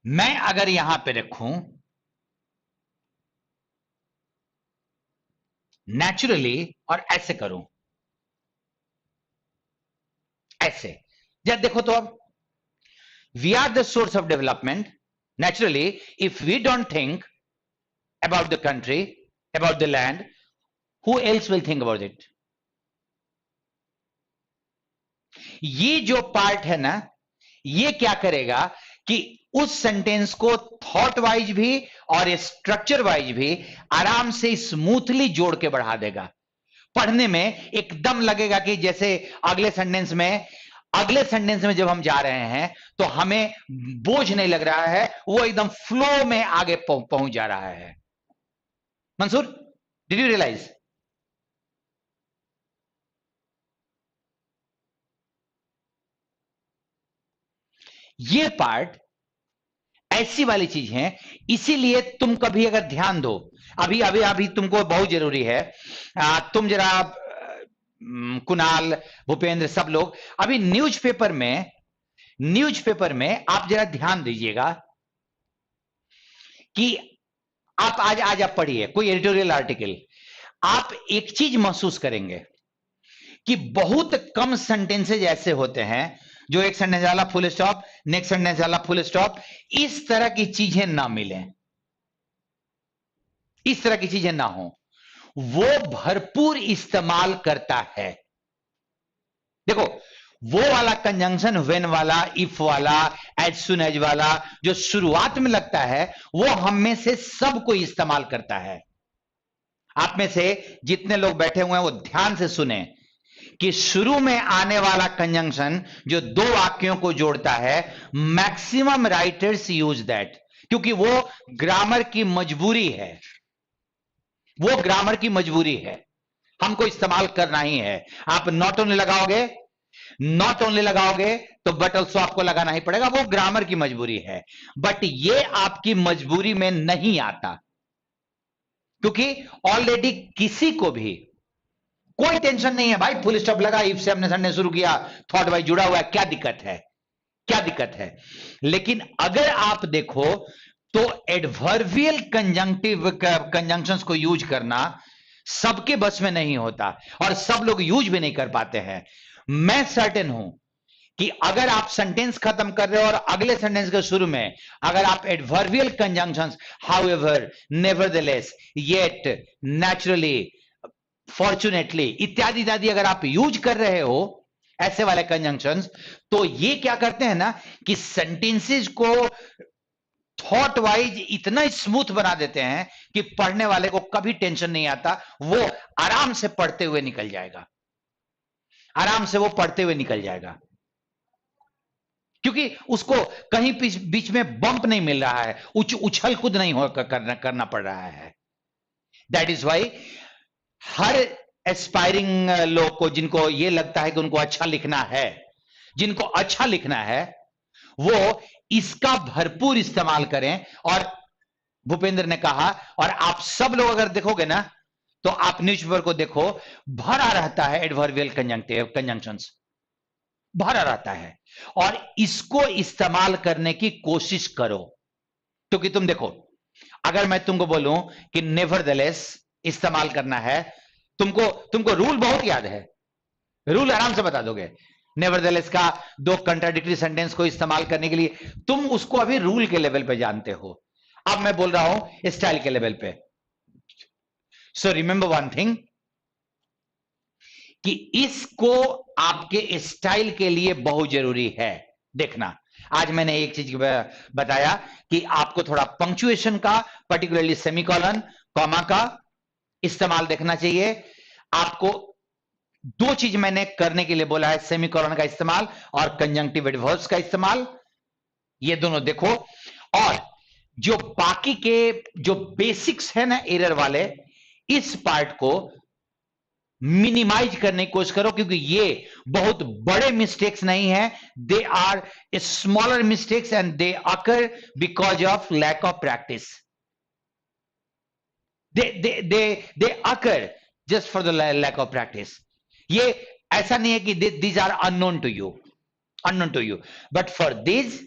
मैं अगर यहां पे रखूं नेचुरली और ऐसे करूं, ऐसे, जब देखो तो अब we are the source of development. Naturally if we don't think about the country, about the land, who else will think about it. ये जो पार्ट है ना, ये क्या करेगा कि उस सेंटेंस को थॉट वाइज भी और स्ट्रक्चर वाइज भी आराम से स्मूथली जोड़ के बढ़ा देगा। पढ़ने में एकदम लगेगा कि जैसे अगले सेंटेंस में जब हम जा रहे हैं तो हमें बोझ नहीं लग रहा है, वो एकदम फ्लो में आगे पहुंच जा रहा है। Mansoor, did you realize? ये पार्ट ऐसी वाली चीज है, इसीलिए तुम कभी अगर ध्यान दो, अभी अभी अभी तुमको बहुत जरूरी है, तुम जरा कुणाल, भूपेंद्र, सब लोग अभी न्यूज़पेपर में आप जरा ध्यान दीजिएगा कि आज आप पढ़िए कोई एडिटोरियल आर्टिकल, आप एक चीज महसूस करेंगे कि बहुत कम सेंटेंसेज ऐसे होते हैं जो एक सेंटेंस वाला फुल स्टॉप, नेक्स्ट सेंटेंस वाला फुल स्टॉप, इस तरह की चीजें ना मिले, इस तरह की चीजें ना हो। वो भरपूर इस्तेमाल करता है। देखो, वो वाला कंजंक्शन व्हेन वाला, इफ वाला, एज सुन एज वाला जो शुरुआत में लगता है, वो हम में से सब कोई इस्तेमाल करता है। आप में से जितने लोग बैठे हुए हैं वो ध्यान से सुने कि शुरू में आने वाला कंजंक्शन जो दो वाक्यों को जोड़ता है, मैक्सिमम राइटर्स यूज दैट, क्योंकि वो ग्रामर की मजबूरी है, वो ग्रामर की मजबूरी है, हमको इस्तेमाल करना ही है। आप नॉट ओनली लगाओगे तो बट ऑल्सो आपको लगाना ही पड़ेगा, वो ग्रामर की मजबूरी है। बट ये आपकी मजबूरी में नहीं आता, क्योंकि ऑलरेडी किसी को भी कोई टेंशन नहीं है भाई, फुल स्टॉप लगा, इफ से हमने सन्ने शुरू किया, थॉट वाइज जुड़ा हुआ है, क्या दिक्कत है, क्या दिक्कत है। लेकिन अगर आप देखो तो एडवर्बियल कंजंक्शंस को यूज करना सबके बस में नहीं होता, और सब लोग यूज भी नहीं कर पाते हैं। मैं सर्टेन हूं कि अगर आप सेंटेंस खत्म कर रहे हो और अगले सेंटेंस के शुरू में अगर आप adverbial conjunctions, however, nevertheless, yet, naturally, fortunately इत्यादि इत्यादि अगर आप यूज कर रहे हो ऐसे वाले कंजंक्शंस, तो ये क्या करते हैं ना कि सेंटेंसेस को थॉट वाइज इतना स्मूथ बना देते हैं कि पढ़ने वाले को कभी टेंशन नहीं आता, वो आराम से पढ़ते हुए निकल जाएगा, आराम से वो पढ़ते हुए निकल जाएगा, क्योंकि उसको कहीं बीच में बंप नहीं मिल रहा है, उछल कूद नहीं करना पड़ रहा है। दैट इज वाई हर एस्पायरिंग लोग को, जिनको ये लगता है कि उनको अच्छा लिखना है, जिनको अच्छा लिखना है, वो इसका भरपूर इस्तेमाल करें। और भूपेंद्र ने कहा, और आप सब लोग अगर देखोगे ना तो आप न्यूज़पेपर को देखो, भरा रहता है एडवर्बियल कंजंक्शंस, भरा रहता है, और इसको इस्तेमाल करने की कोशिश करो। क्योंकि तुम देखो, अगर मैं तुमको बोलूं कि नेवरदलेस इस्तेमाल करना है, तुमको रूल बहुत याद है, रूल आराम से बता दोगे। नेवरदलेस का दो कंट्राडिक्टरी सेंटेंस को इस्तेमाल करने के लिए तुम उसको अभी रूल के लेवल पे जानते हो, अब मैं बोल रहा हूं स्टाइल के लेवल पे। सो रिमेंबर वन थिंग कि इसको आपके स्टाइल के लिए बहुत जरूरी है देखना। आज मैंने एक चीज बताया कि आपको थोड़ा पंक्चुएशन का, पर्टिकुलरली सेमीकोलन, कॉमा का इस्तेमाल देखना चाहिए। आपको दो चीज मैंने करने के लिए बोला है, सेमीकोलन का इस्तेमाल और कंजंक्टिव एडवर्ब्स का इस्तेमाल, ये दोनों देखो। और जो बाकी के जो बेसिक्स है ना एरर वाले, इस पार्ट को मिनिमाइज करने की कोशिश करो, क्योंकि ये बहुत बड़े मिस्टेक्स नहीं है, they are smaller mistakes and they occur because of lack of practice. They occur just for the lack of practice. ये ऐसा नहीं है कि these are unknown to you, but for this,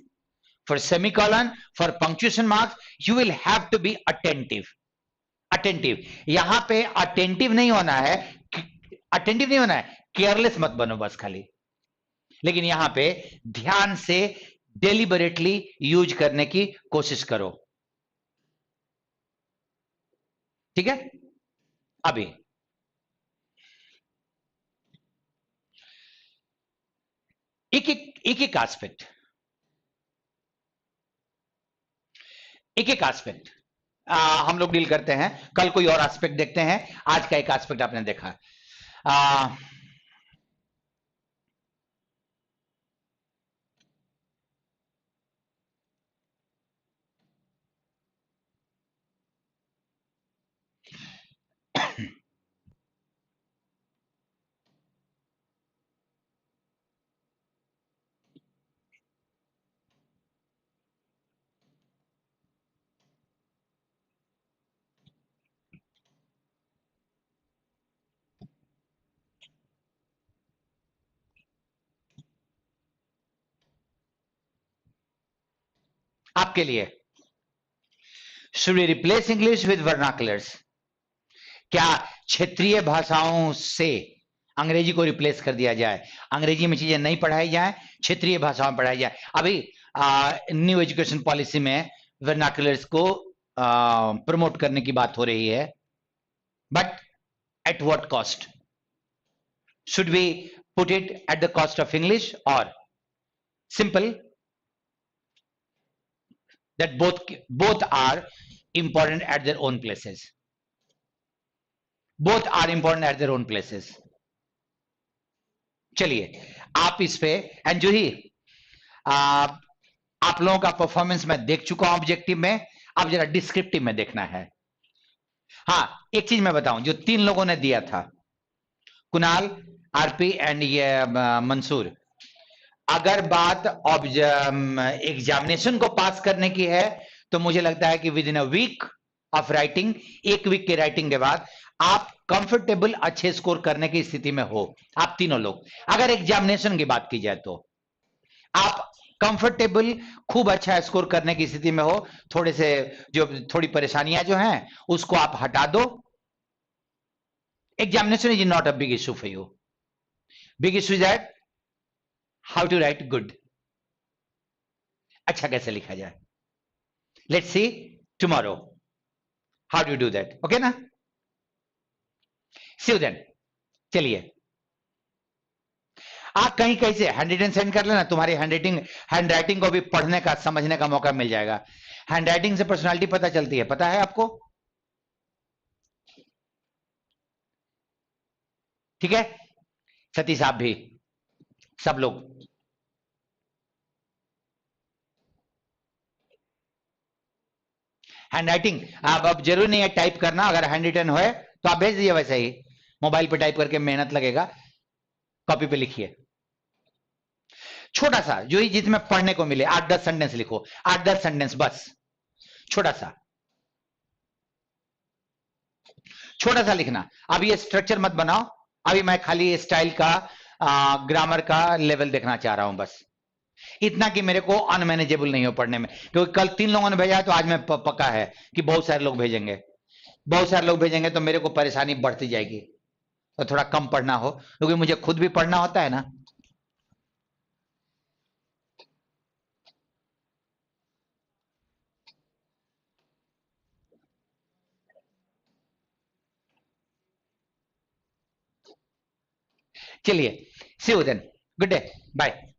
for semicolon, for punctuation marks, you will have to be attentive. यहां पे अटेंटिव नहीं होना है, केयरलेस मत बनो बस खाली, लेकिन यहां पे ध्यान से डेलिबरेटली यूज करने की कोशिश करो, ठीक है। अभी एक एक एस्पेक्ट हम लोग डील करते हैं। कल कोई और एस्पेक्ट देखते हैं, आज का एक एस्पेक्ट आपने देखा। आपके लिए, should we replace English with vernaculars? क्या क्षेत्रीय भाषाओं से अंग्रेजी को रिप्लेस कर दिया जाए, अंग्रेजी में चीजें नहीं पढ़ाई जाए, क्षेत्रीय भाषाओं में पढ़ाई जाए। अभी न्यू एजुकेशन पॉलिसी में वर्नाकुलर्स को प्रमोट करने की बात हो रही है, but at what cost? Should we put it at the cost of English और simple that both are important at their own places, both are important at their own places। चलिए आप इस पे, एंड जो ही आप लोगों का परफॉर्मेंस मैं देख चुका हूं ऑब्जेक्टिव में, अब जरा डिस्क्रिप्टिव में देखना है। हाँ, एक चीज मैं बताऊं, जो तीन लोगों ने दिया था, कुणाल, आरपी एंड ये मंसूर, अगर बात एग्जामिनेशन को पास करने की है तो मुझे लगता है कि within a week of writing, एक वीक के राइटिंग के बाद आप कंफर्टेबल अच्छे स्कोर करने की स्थिति में हो, आप तीनों लोग। अगर एग्जामिनेशन की बात की जाए तो आप कंफर्टेबल खूब अच्छा स्कोर करने की स्थिति में हो, थोड़े से जो थोड़ी परेशानियां जो हैं उसको आप हटा दो। Examination is not a big issue for you, big issue is that how to write good, अच्छा कैसे लिखा जाए। Let's see tomorrow how do do that, okay ना। See you then. चलिए आप कहीं कहीं से हैंड रिटन सेंड कर लेना, तुम्हारी हैंड राइटिंग को भी पढ़ने का, समझने का मौका मिल जाएगा। हैंड राइटिंग से पर्सनालिटी पता चलती है, पता है आपको, ठीक है। सतीश आप भी, सब लोग। हैंड राइटिंग अब जरूरी नहीं है टाइप करना, अगर हैंड रिटन हो तो आप भेज दीजिए, वैसे ही मोबाइल पे टाइप करके मेहनत लगेगा, कॉपी पे लिखिए। छोटा सा जो ही जिसमें पढ़ने को मिले, 8-10 सेंटेंस लिखो, 8-10 सेंटेंस बस, छोटा सा लिखना। अब ये स्ट्रक्चर मत बनाओ, अभी मैं खाली स्टाइल का, ग्रामर का लेवल देखना चाह रहा हूं बस, इतना कि मेरे को अनमैनेजेबल नहीं हो पढ़ने में, क्योंकि कल 3 लोगों ने भेजा है तो आज में पक्का है कि बहुत सारे लोग भेजेंगे, तो मेरे को परेशानी बढ़ती जाएगी। तो थोड़ा कम पढ़ना हो, क्योंकि मुझे खुद भी पढ़ना होता है ना। चलिए, see you then, good day, bye.